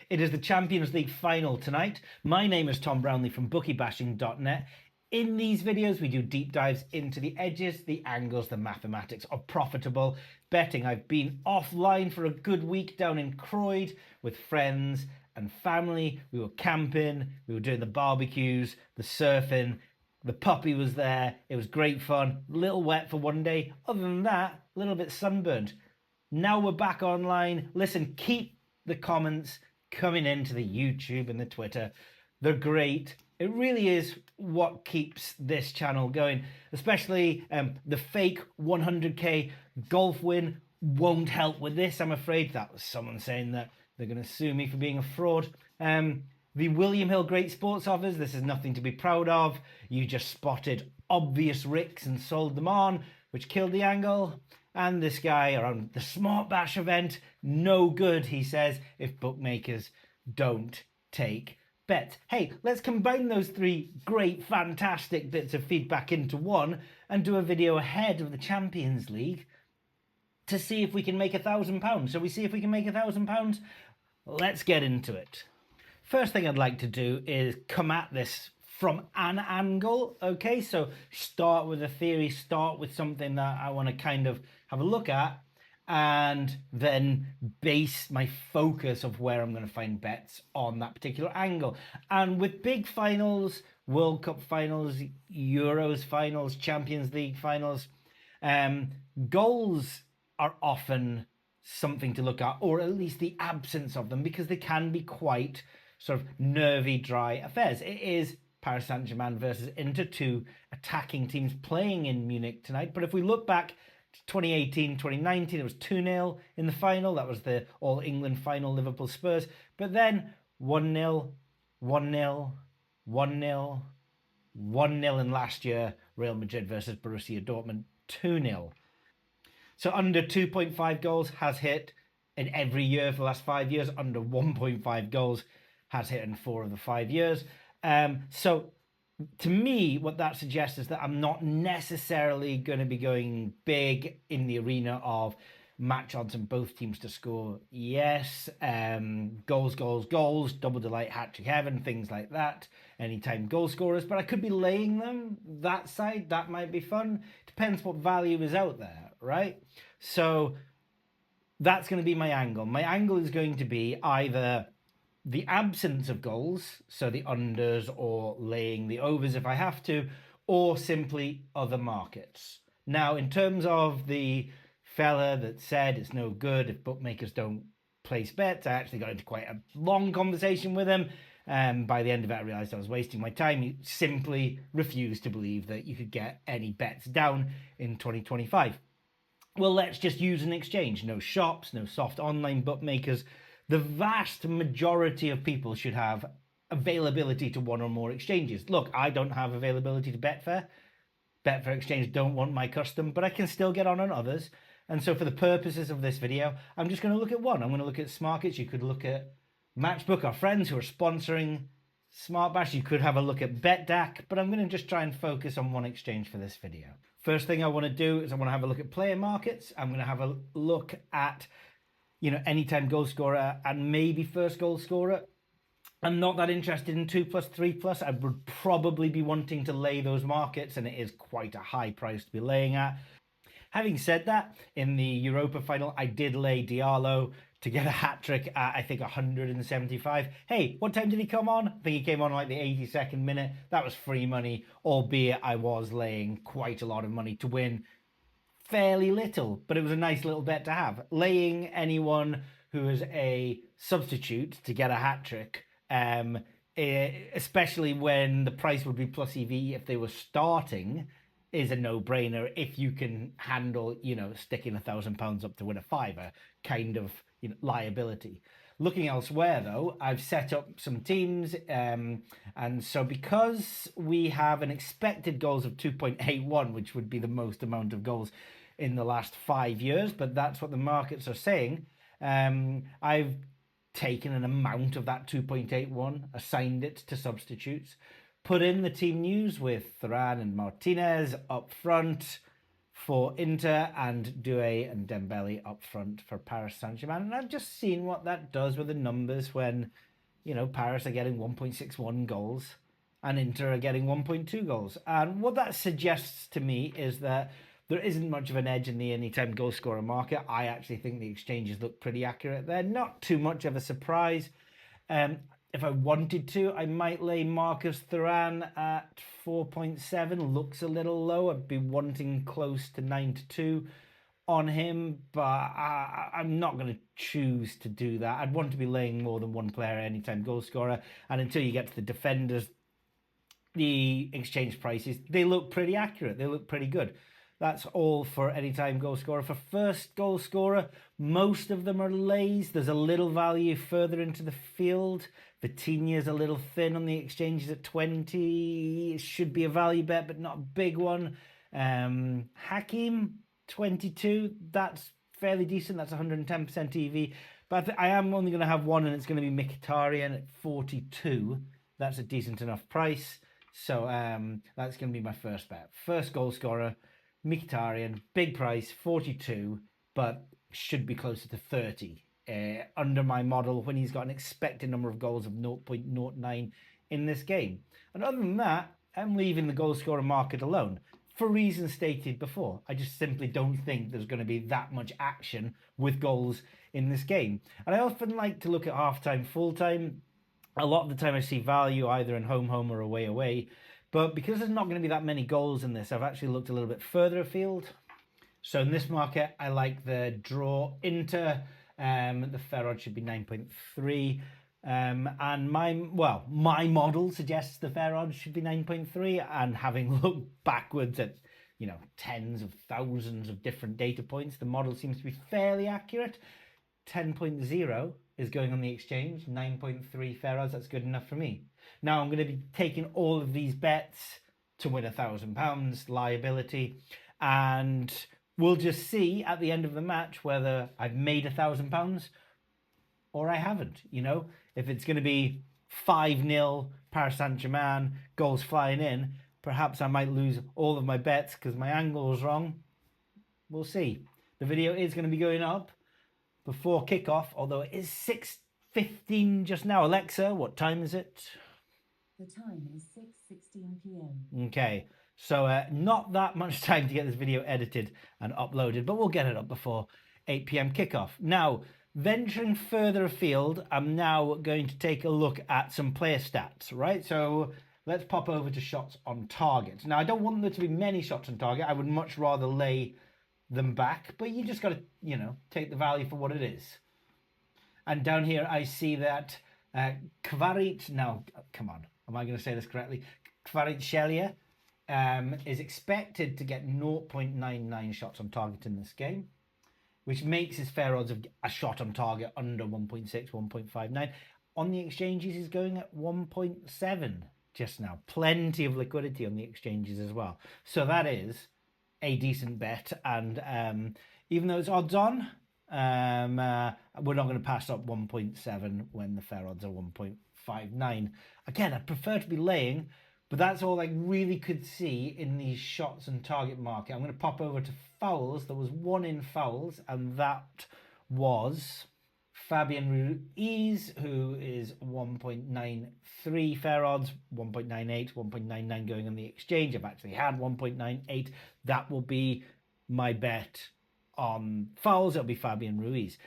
It is the Champions League final tonight. My name is Tom Brownlee from bookiebashing.net. In these videos, we do deep dives into the edges, the angles, the mathematics of profitable betting. I've been offline for a good week down in Croyd with friends and family. We were camping, we were doing the barbecues, the surfing. The puppy was there. It was great fun. A little wet for one day. Other than that, a little bit sunburned. Now we're back online. Listen, keep the comments coming into the YouTube and the Twitter. They're great. It really is what keeps this channel going, especially the fake 100k golf win won't help with this, I'm afraid. That was someone saying that they're going to sue me for being a fraud. The William Hill Great Sports Offers, this is nothing to be proud of. You just spotted obvious ricks and sold them on, which killed the angle. And this guy around the Smart Bash event, no good, he says, if bookmakers don't take bets. Hey, let's combine those three great, fantastic bits of feedback into one and do a video ahead of the Champions League to see if we can make £1,000. So we see if we can make £1,000. Let's get into it. First thing I'd like to do is come at this from an angle, okay? So start with a theory, start with something that I want to kind of have a look at, and then base my focus of where I'm going to find bets on that particular angle. And with big finals, World Cup finals, Euros finals, Champions League finals, goals are often something to look at, or at least the absence of them, because they can be quite sort of nervy, dry affairs. It is Paris Saint-Germain versus Inter, two attacking teams playing in Munich tonight. But if we look back to 2018, 2019, it was 2-0 in the final. That was the All-England final, Liverpool Spurs. But then 1-0, 1-0, 1-0, 1-0 in last year, Real Madrid versus Borussia Dortmund, 2-0. So under 2.5 goals has hit in every year for the last 5 years. Under 1.5 goals has hit in 4 of the 5 years. So to me, what that suggests is that I'm not necessarily going to be going big in the arena of match odds and both teams to score. Yes, goals, goals, goals, double delight, hat-trick heaven, things like that. Anytime goal scorers, but I could be laying them that side. That might be fun. Depends what value is out there, right? So that's going to be my angle. My angle is going to be either the absence of goals, so the unders or laying the overs if I have to, or simply other markets. Now, in terms of the fella that said it's no good if bookmakers don't place bets, I actually got into quite a long conversation with him. By the end of it, I realised I was wasting my time. He simply refused to believe that you could get any bets down in 2025. Well, let's just use an exchange. No shops, no soft online bookmakers. The vast majority of people should have availability to one or more exchanges. Look, I don't have availability to Betfair. Betfair Exchange don't want my custom, but I can still get on others. And so for the purposes of this video, I'm just going to look at one. I'm going to look at Smarkets. You could look at Matchbook, our friends who are sponsoring Smart Bash. You could have a look at BetDAC, but I'm going to just try and focus on one exchange for this video. First thing I want to do is I want to have a look at player markets. I'm going to have a look at anytime goal scorer and maybe first goal scorer. I'm not that interested in 2+, 3+. I would probably be wanting to lay those markets, and it is quite a high price to be laying at. Having said that, in the Europa final, I did lay Diallo to get a hat-trick at, I think, 175. Hey, what time did he come on? I think he came on like the 82nd minute. That was free money, albeit I was laying quite a lot of money to win fairly little, but it was a nice little bet to have. Laying anyone who is a substitute to get a hat-trick, especially when the price would be plus EV if they were starting, is a no-brainer if you can handle, sticking £1,000 up to win a fiver kind of liability. Looking elsewhere, though, I've set up some teams, and so because we have an expected goals of 2.81, which would be the most amount of goals in the last 5 years, but that's what the markets are saying, I've taken an amount of that 2.81, assigned it to substitutes, put in the team news with Thuram and Martinez up front, for Inter and Doué and Dembele up front for Paris Saint-Germain. And I've just seen what that does with the numbers when, you know, Paris are getting 1.61 goals and Inter are getting 1.2 goals. And what that suggests to me is that there isn't much of an edge in the anytime goal scorer market. I actually think the exchanges look pretty accurate there. Not too much of a surprise. If I wanted to, I might lay Marcus Thuram at 4.7. Looks a little low. I'd be wanting close to 9-2 on him, but I'm not going to choose to do that. I'd want to be laying more than one player anytime goal scorer. And until you get to the defenders, the exchange prices, they look pretty accurate. They look pretty good. That's all for anytime goal scorer. For first goal scorer, most of them are lays. There's a little value further into the field. Vitinha's a little thin on the exchanges at 20. It should be a value bet, but not a big one. Hakim, 22. That's fairly decent. That's 110% EV. But I am only going to have one, and it's going to be Mkhitaryan at 42. That's a decent enough price. So that's going to be my first bet. First goal scorer, Mkhitaryan, big price, 42, but should be closer to 30 under my model when he's got an expected number of goals of 0.09 in this game. And other than that, I'm leaving the goal scorer market alone for reasons stated before. I just simply don't think there's going to be that much action with goals in this game. And I often like to look at half-time, full-time. A lot of the time I see value either in home, or away. But because there's not going to be that many goals in this, I've actually looked a little bit further afield. So in this market, I like the draw Inter. The fair odds should be 9.3. And my model suggests the fair odds should be 9.3. And having looked backwards at, you know, tens of thousands of different data points, the model seems to be fairly accurate. 10.0 is going on the exchange, 9.3 fair odds. That's good enough for me. Now I'm going to be taking all of these bets to win £1,000 liability, and we'll just see at the end of the match whether I've made £1,000 or I haven't. You know, if it's going to be 5-0 Paris Saint-Germain, goals flying in, perhaps I might lose all of my bets because my angle was wrong. We'll see. The video is going to be going up before kickoff, although it is 6:15 just now. Alexa, what time is it? The time is 6:16 p.m. Okay, so not that much time to get this video edited and uploaded, but we'll get it up before 8 p.m. kickoff. Now, venturing further afield, I'm now going to take a look at some player stats, right? So let's pop over to shots on target. Now, I don't want there to be many shots on target. I would much rather lay them back, but you just got to, you know, take the value for what it is. And down here, I see that Kvarit, now, come on, am I going to say this correctly? Kvaratskhelia is expected to get 0.99 shots on target in this game, which makes his fair odds of a shot on target under 1.6, 1.59. On the exchanges, he's going at 1.7 just now. Plenty of liquidity on the exchanges as well. So that is a decent bet. And even though it's odds on, we're not going to pass up 1.7 when the fair odds are 1.59. Again, I prefer to be laying, but that's all I really could see in the shots and target market. I'm going to pop over to fouls. There was one in fouls, and that was Fabian Ruiz, who is 1.93 fair odds, 1.98, 1.99 going on the exchange. I've actually had 1.98. That will be my bet on fouls. It'll be Fabian Ruiz.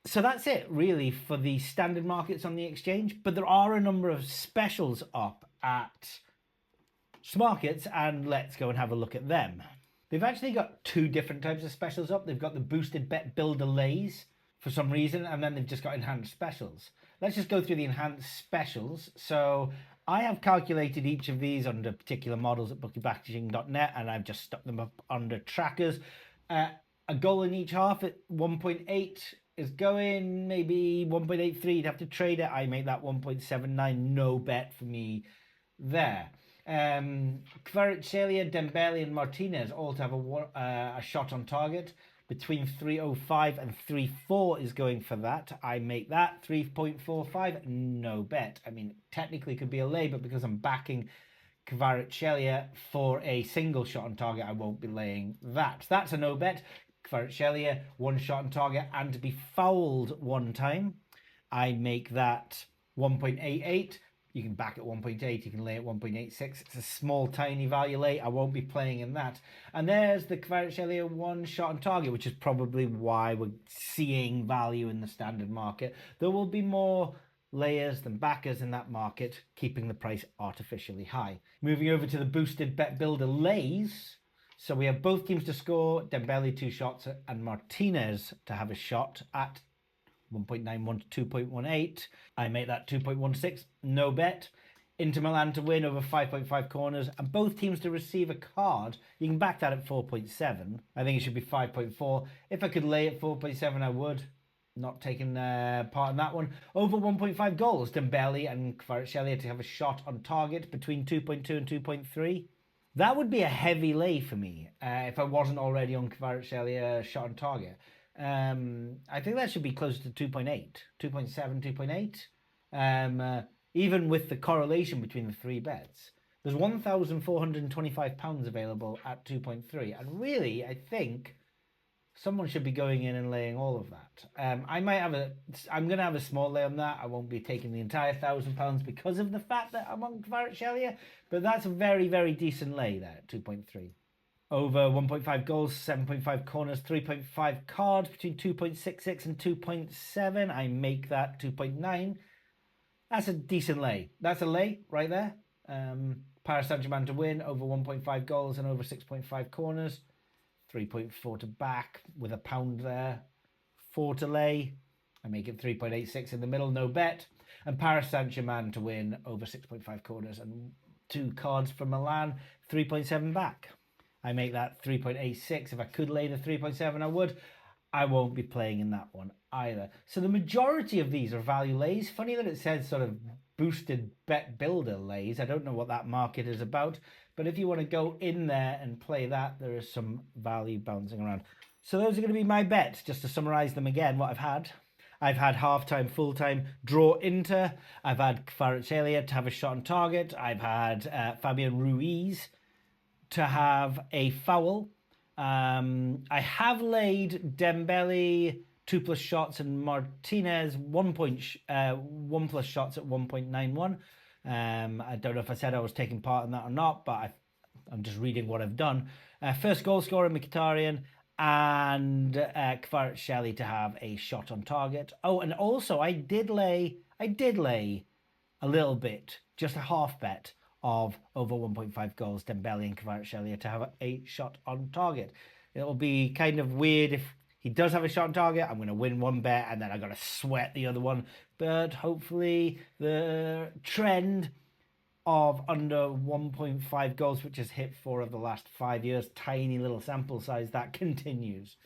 So that's it, really, for the standard markets on the exchange. But there are a number of specials up at Smarkets, and let's go and have a look at them. They've actually got two different types of specials up. They've got the boosted bet builder lays for some reason, and then they've just got enhanced specials. Let's just go through the enhanced specials. So I have calculated each of these under particular models at bookiepackaging.net, and I've just stuck them up under trackers. A goal in each half at 1.8 is going, maybe 1.83. You'd have to trade it. I make that 1.79. No bet for me there. Kvaratskhelia, Dembele, and Martinez all to have a shot on target. Between 3.05 and 3.4 is going for that. I make that 3.45. No bet. I mean, technically could be a lay, but because I'm backing Kvaratskhelia for a single shot on target, I won't be laying that. That's a no bet. Kvaratskhelia, one shot on target and to be fouled one time. I make that 1.88. You can back at 1.8, you can lay at 1.86. It's a small, tiny value lay. I won't be playing in that. And there's the Kvaratskhelia one shot on target, which is probably why we're seeing value in the standard market. There will be more layers than backers in that market, keeping the price artificially high. Moving over to the boosted bet builder lays. So we have both teams to score, Dembele 2 shots and Martinez to have a shot at 1.91 to 2.18. I make that 2.16, no bet. Inter Milan to win over 5.5 corners and both teams to receive a card. You can back that at 4.7. I think it should be 5.4. If I could lay at 4.7, I would. Not taking part in that one. Over 1.5 goals, Dembele and Kvaratskhelia to have a shot on target between 2.2 and 2.3. That would be a heavy lay for me if I wasn't already on Kvaratskhelia shot on target. I think that should be closer to 2.8, 2.7, 2.8. Even with the correlation between the three bets. There's £1,425 available at 2.3. And really, I think someone should be going in and laying all of that. I'm going to have a small lay on that. I won't be taking the entire £1,000 because of the fact that I'm on Kvaratskhelia. But that's a very, very decent lay there at 2.3. Over 1.5 goals, 7.5 corners, 3.5 cards between 2.66 and 2.7. I make that 2.9. That's a decent lay. That's a lay right there. Paris Saint-Germain to win over 1.5 goals and over 6.5 corners. 3.4 to back with a pound there. 4 to lay. I make it 3.86 in the middle, no bet. And Paris Saint-Germain to win over 6.5 corners and 2 cards for Milan, 3.7 back. I make that 3.86. If I could lay the 3.7, I would. I won't be playing in that one either. So the majority of these are value lays. Funny that it says sort of boosted bet builder lays. I don't know what that market is about. But if you want to go in there and play that, there is some value bouncing around. So those are going to be my bets. Just to summarize them again, what I've had. I've had half-time, full-time, draw Inter. I've had Kvaratskhelia to have a shot on target. I've had Fabian Ruiz to have a foul. I have laid Dembele 2+ shots and Martinez 1 plus shots at 1.91. I don't know if I said I was taking part in that or not, but I'm just reading what I've done. First goal scorer Mkhitaryan and Kvaratskhelia to have a shot on target. Oh, and also I did lay a little bit, just a half bet of over 1.5 goals, Dembele and Kvaratskhelia to have a shot on target. It'll be kind of weird if he does have a shot on target. I'm going to win one bet and then I've got to sweat the other one. But hopefully the trend of under 1.5 goals, which has hit 4 of the last 5 years, tiny little sample size, that continues.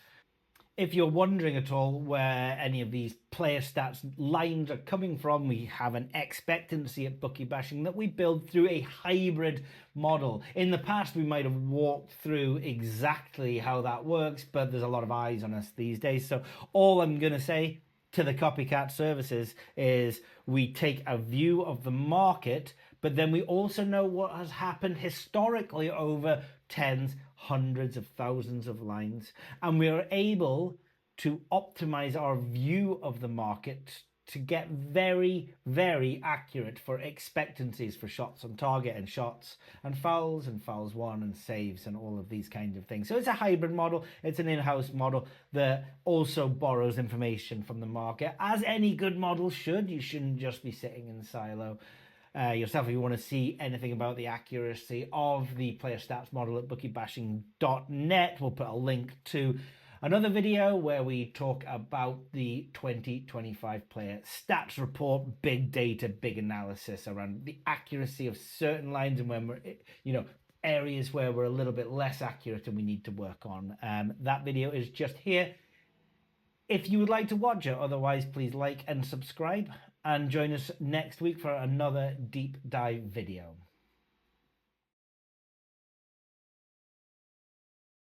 If you're wondering at all where any of these player stats lines are coming from, we have an expectancy at Bookie Bashing that we build through a hybrid model. In the past, we might have walked through exactly how that works, but there's a lot of eyes on us these days. So all I'm going to say to the copycat services is we take a view of the market, but then we also know what has happened historically over tens, hundreds of thousands of lines, and we are able to optimize our view of the market to get very, very accurate for expectancies for shots on target and shots and fouls won and saves and all of these kinds of things. So it's a hybrid model. It's an in-house model that also borrows information from the market, as any good model should. You shouldn't just be sitting in silo yourself. If you want to see anything about the accuracy of the player stats model at bookiebashing.net, we'll put a link to another video where we talk about the 2025 player stats report, big data, big analysis around the accuracy of certain lines and when we're, areas where we're a little bit less accurate and we need to work on. That video is just here if you would like to watch it. Otherwise, please like and subscribe and join us next week for another deep dive video.